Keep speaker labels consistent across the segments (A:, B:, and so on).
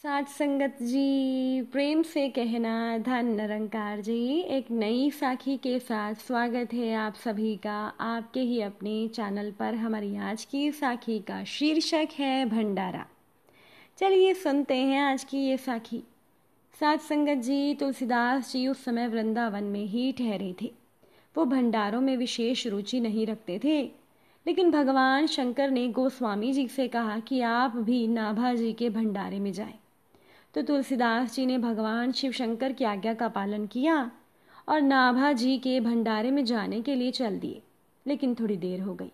A: साथ संगत जी, प्रेम से कहना धन निरंकार जी। एक नई साखी के साथ स्वागत है आप सभी का आपके ही अपने चैनल पर। हमारी आज की साखी का शीर्षक है भंडारा। चलिए सुनते हैं आज की ये साखी। साथ संगत जी, तुलसीदास जी उस समय वृंदावन में ही ठहरे थे। वो भंडारों में विशेष रुचि नहीं रखते थे, लेकिन भगवान शंकर ने गोस्वामी जी से कहा कि आप भी नाभा जी के भंडारे में जाएं। तो तुलसीदास जी ने भगवान शिव शंकर की आज्ञा का पालन किया और नाभा जी के भंडारे में जाने के लिए चल दिए। लेकिन थोड़ी देर हो गई।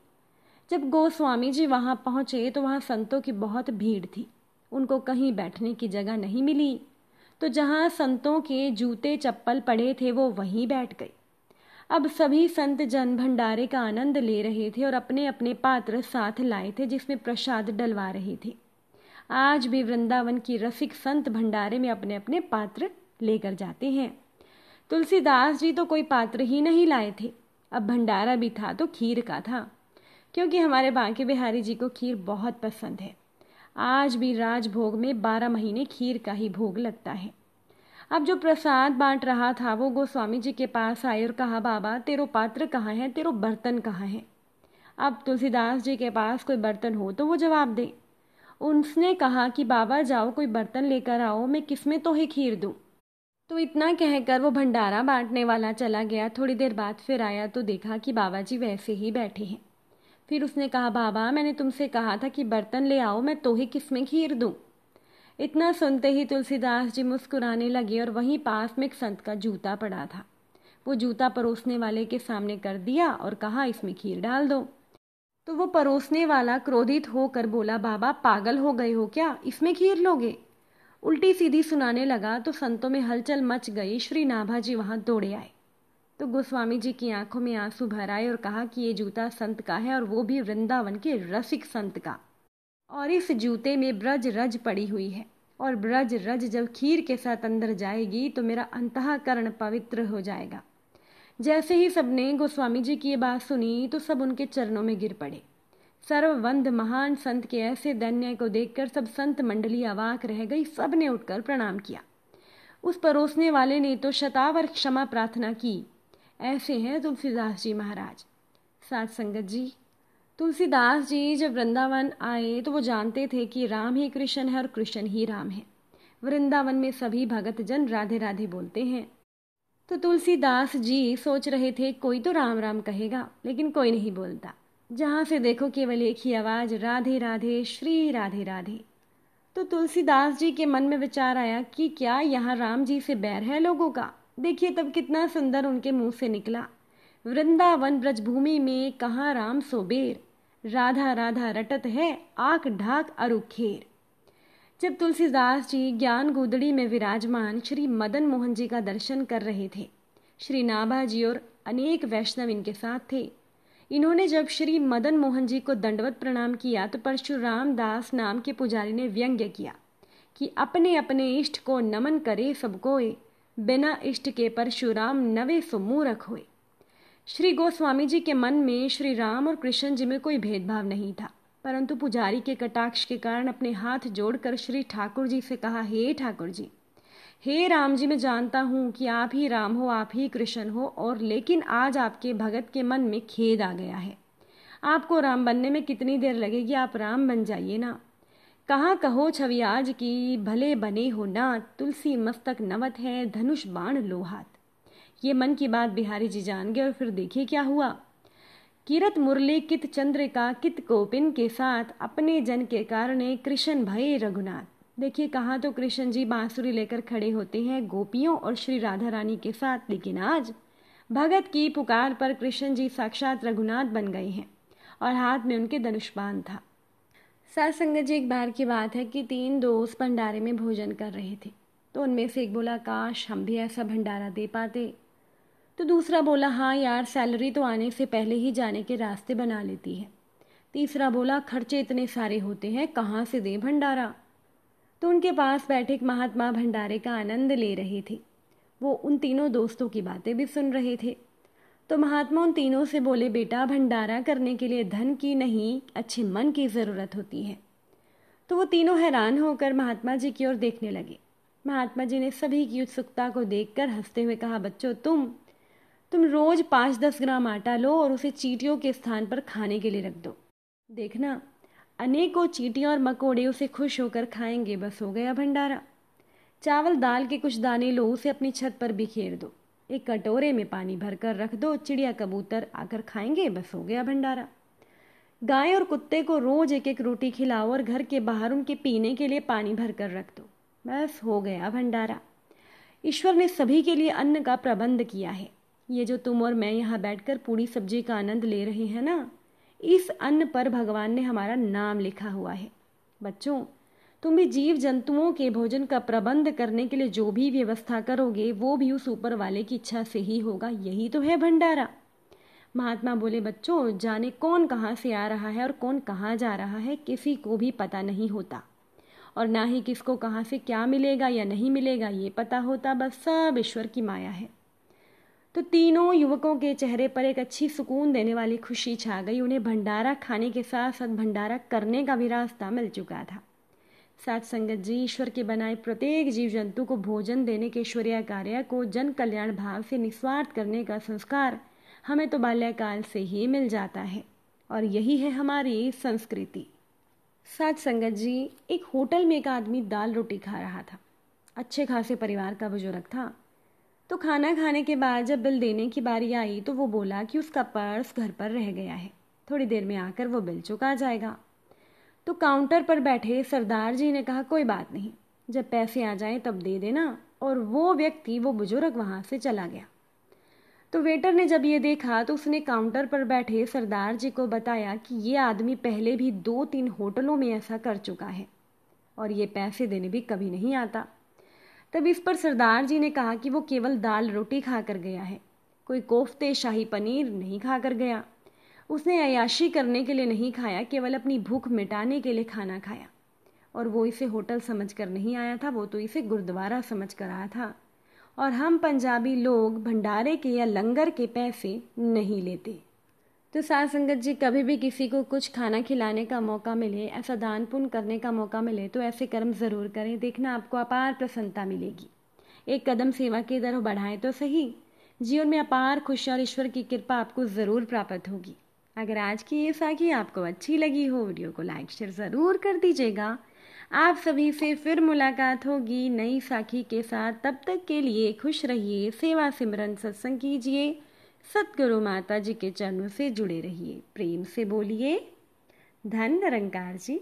A: जब गोस्वामी जी वहां पहुंचे तो वहां संतों की बहुत भीड़ थी। उनको कहीं बैठने की जगह नहीं मिली, तो जहां संतों के जूते चप्पल पड़े थे वो वहीं बैठ गए। अब सभी संत जन भंडारे का आनंद ले रहे थे और अपने अपने पात्र साथ लाए थे जिसमें प्रसाद डलवा रहे थे। आज भी वृंदावन की रसिक संत भंडारे में अपने अपने पात्र लेकर जाते हैं। तुलसीदास जी तो कोई पात्र ही नहीं लाए थे। अब भंडारा भी था तो खीर का था, क्योंकि हमारे बांके बिहारी जी को खीर बहुत पसंद है। आज भी राजभोग में 12 महीने खीर का ही भोग लगता है। अब जो प्रसाद बांट रहा था वो गोस्वामी जी के पास आए और कहा, बाबा तेरो पात्र कहाँ है, तेरो बर्तन कहाँ है। अब तुलसीदास जी के पास कोई बर्तन हो तो वो जवाब दे। उसने कहा कि बाबा जाओ कोई बर्तन लेकर आओ, मैं किसमें तो ही खीर दूं। तो इतना कहकर वो भंडारा बांटने वाला चला गया। थोड़ी देर बाद फिर आया तो देखा कि बाबा जी वैसे ही बैठे हैं। फिर उसने कहा, बाबा मैंने तुमसे कहा था कि बर्तन ले आओ, मैं तो ही किसमें खीर दूं। इतना सुनते ही तुलसीदास जी मुस्कुराने लगे और वहीं पास में एक संत का जूता पड़ा था। वो जूता परोसने वाले के सामने कर दिया और कहा, इसमें खीर डाल दो। तो वो परोसने वाला क्रोधित होकर बोला, बाबा पागल हो गए हो क्या, इसमें खीर लोगे। उल्टी सीधी सुनाने लगा तो संतों में हलचल मच गई। श्री नाभा जी वहां दौड़े आए तो गोस्वामी जी की आंखों में आंसू भर आए और कहा कि ये जूता संत का है और वो भी वृंदावन के रसिक संत का, और इस जूते में ब्रज रज पड़ी हुई है, और ब्रज रज जब खीर के साथ अंदर जाएगी तो मेरा अंतःकरण पवित्र हो जाएगा। जैसे ही सबने गोस्वामी जी की ये बात सुनी तो सब उनके चरणों में गिर पड़े। सर्ववंद महान संत के ऐसे दैन्य को देखकर सब संत मंडली अवाक रह गई। सब ने उठकर प्रणाम किया। उस परोसने वाले ने तो शतावर क्षमा प्रार्थना की। ऐसे हैं तुलसीदास जी महाराज। साथ संगत जी, तुलसीदास जी जब वृंदावन आए तो वो जानते थे कि राम ही कृष्ण है और कृष्ण ही राम है। वृंदावन में सभी भगत जन राधे राधे बोलते हैं। तो तुलसीदास जी सोच रहे थे कोई तो राम राम कहेगा, लेकिन कोई नहीं बोलता। जहां से देखो केवल एक ही आवाज, राधे राधे श्री राधे राधे। तो तुलसीदास जी के मन में विचार आया कि क्या यहाँ राम जी से बैर है लोगों का। देखिए तब कितना सुंदर उनके मुंह से निकला, वृंदावन ब्रजभूमि में कहाँ राम सोबेर, राधा राधा रटत है आंख ढाक अरुखेर। जब तुलसीदास जी ज्ञान गोदड़ी में विराजमान श्री मदन मोहन जी का दर्शन कर रहे थे, श्री नाभा जी और अनेक वैष्णव इनके साथ थे। इन्होंने जब श्री मदन मोहन जी को दंडवत प्रणाम किया तो परशुराम दास नाम के पुजारी ने व्यंग्य किया कि अपने अपने इष्ट को नमन करे सब कोय, बिना इष्ट के परशुराम नवे सो मूरख होए। श्री गोस्वामी जी के मन में श्री राम और कृष्ण जी में कोई भेदभाव नहीं था, परंतु पुजारी के कटाक्ष के कारण अपने हाथ जोड़कर श्री ठाकुर जी से कहा, हे ठाकुर जी, हे राम जी, मैं जानता हूँ कि आप ही राम हो, आप ही कृष्ण हो, और लेकिन आज आपके भगत के मन में खेद आ गया है। आपको राम बनने में कितनी देर लगेगी, आप राम बन जाइए ना। कहाँ कहो छवि आज की, भले बने हो नाथ, तुलसी मस्तक नवत है धनुष बाण लोहात। ये मन की बात बिहारी जी जान गए और फिर देखिए क्या हुआ। किरत मुरली कित चंद्रिका कित कोपिन के साथ, अपने जन के कारणे कृष्ण भये रघुनाथ। देखिए कहाँ तो कृष्ण जी बांसुरी लेकर खड़े होते हैं गोपियों और श्री राधा रानी के साथ, लेकिन आज भगत की पुकार पर कृष्ण जी साक्षात रघुनाथ बन गए हैं और हाथ में उनके धनुष्बाण था। साथ संगत जी, एक बार की बात है कि 3 दोस्त भंडारे में भोजन कर रहे थे। तो उनमें से एक बोला, काश हम भी ऐसा भंडारा दे पाते। तो दूसरा बोला, हाँ यार, सैलरी तो आने से पहले ही जाने के रास्ते बना लेती है। तीसरा बोला, खर्चे इतने सारे होते हैं, कहाँ से दे भंडारा। तो उनके पास बैठे एक महात्मा भंडारे का आनंद ले रहे थे। वो उन तीनों दोस्तों की बातें भी सुन रहे थे। तो महात्मा उन तीनों से बोले, बेटा भंडारा करने के लिए धन की नहीं, अच्छे मन की ज़रूरत होती है। तो वो तीनों हैरान होकर महात्मा जी की ओर देखने लगे। महात्मा जी ने सभी की उत्सुकता को देखकर हंसते हुए कहा, बच्चों तुम रोज 5-10 ग्राम आटा लो और उसे चींटियों के स्थान पर खाने के लिए रख दो। देखना अनेकों चींटियां और मकोड़े उसे खुश होकर खाएंगे, बस हो गया भंडारा। चावल दाल के कुछ दाने लो, उसे अपनी छत पर बिखेर दो। एक कटोरे में पानी भरकर रख दो, चिड़िया कबूतर आकर खाएंगे, बस हो गया भंडारा। गाय और कुत्ते को रोज एक एक रोटी खिलाओ और घर के बाहर उनके पीने के लिए पानी भरकर रख दो, बस हो गया भंडारा। ईश्वर ने सभी के लिए अन्न का प्रबंध किया है। ये जो तुम और मैं यहाँ बैठकर पूरी सब्जी का आनंद ले रहे हैं ना, इस अन्न पर भगवान ने हमारा नाम लिखा हुआ है। बच्चों, तुम भी जीव जंतुओं के भोजन का प्रबंध करने के लिए जो भी व्यवस्था करोगे वो भी उस ऊपर वाले की इच्छा से ही होगा। यही तो है भंडारा। महात्मा बोले, बच्चों जाने कौन कहाँ से आ रहा है और कौन कहाँ जा रहा है, किसी को भी पता नहीं होता, और ना ही किसको कहाँ से क्या मिलेगा या नहीं मिलेगा ये पता होता। बस सब ईश्वर की माया है। तो तीनों युवकों के चेहरे पर एक अच्छी सुकून देने वाली खुशी छा गई। उन्हें भंडारा खाने के साथ साथ भंडारा करने का भी रास्ता मिल चुका था। साथ संगत जी, ईश्वर के बनाए प्रत्येक जीव जंतु को भोजन देने के ईश्वरीय कार्य को जन कल्याण भाव से निस्वार्थ करने का संस्कार हमें तो बाल्यकाल से ही मिल जाता है, और यही है हमारी संस्कृति। साथ संगत जी, एक होटल में एक आदमी दाल रोटी खा रहा था। अच्छे खासे परिवार का बुजुर्ग था। तो खाना खाने के बाद जब बिल देने की बारी आई तो वो बोला कि उसका पर्स घर पर रह गया है, थोड़ी देर में आकर वो बिल चुका जाएगा। तो काउंटर पर बैठे सरदार जी ने कहा, कोई बात नहीं, जब पैसे आ जाएं तब दे देना। और वो व्यक्ति, वो बुजुर्ग वहाँ से चला गया। तो वेटर ने जब ये देखा तो उसने काउंटर पर बैठे सरदार जी को बताया कि ये आदमी पहले भी 2-3 होटलों में ऐसा कर चुका है और ये पैसे देने भी कभी नहीं आता। तब इस पर सरदार जी ने कहा कि वो केवल दाल रोटी खा कर गया है, कोई कोफ्ते शाही पनीर नहीं खा कर गया। उसने अय्याशी करने के लिए नहीं खाया, केवल अपनी भूख मिटाने के लिए खाना खाया। और वो इसे होटल समझ कर नहीं आया था, वो तो इसे गुरुद्वारा समझ कर आया था। और हम पंजाबी लोग भंडारे के या लंगर के पैसे नहीं लेते। तो साथ संगत जी, कभी भी किसी को कुछ खाना खिलाने का मौका मिले, ऐसा दान पुण्य करने का मौका मिले तो ऐसे कर्म ज़रूर करें। देखना आपको अपार प्रसन्नता मिलेगी। एक कदम सेवा की तरफ बढ़ाएं तो सही, जीवन में अपार खुशी और ईश्वर की कृपा आपको ज़रूर प्राप्त होगी। अगर आज की ये साखी आपको अच्छी लगी हो, वीडियो को लाइक शेयर ज़रूर कर दीजिएगा। आप सभी से फिर मुलाकात होगी नई साखी के साथ। तब तक के लिए खुश रहिए, सेवा सिमरन सत्संग कीजिए, सतगुरु माता जी के चरणों से जुड़े रहिए। प्रेम से बोलिए धन निरंकार जी।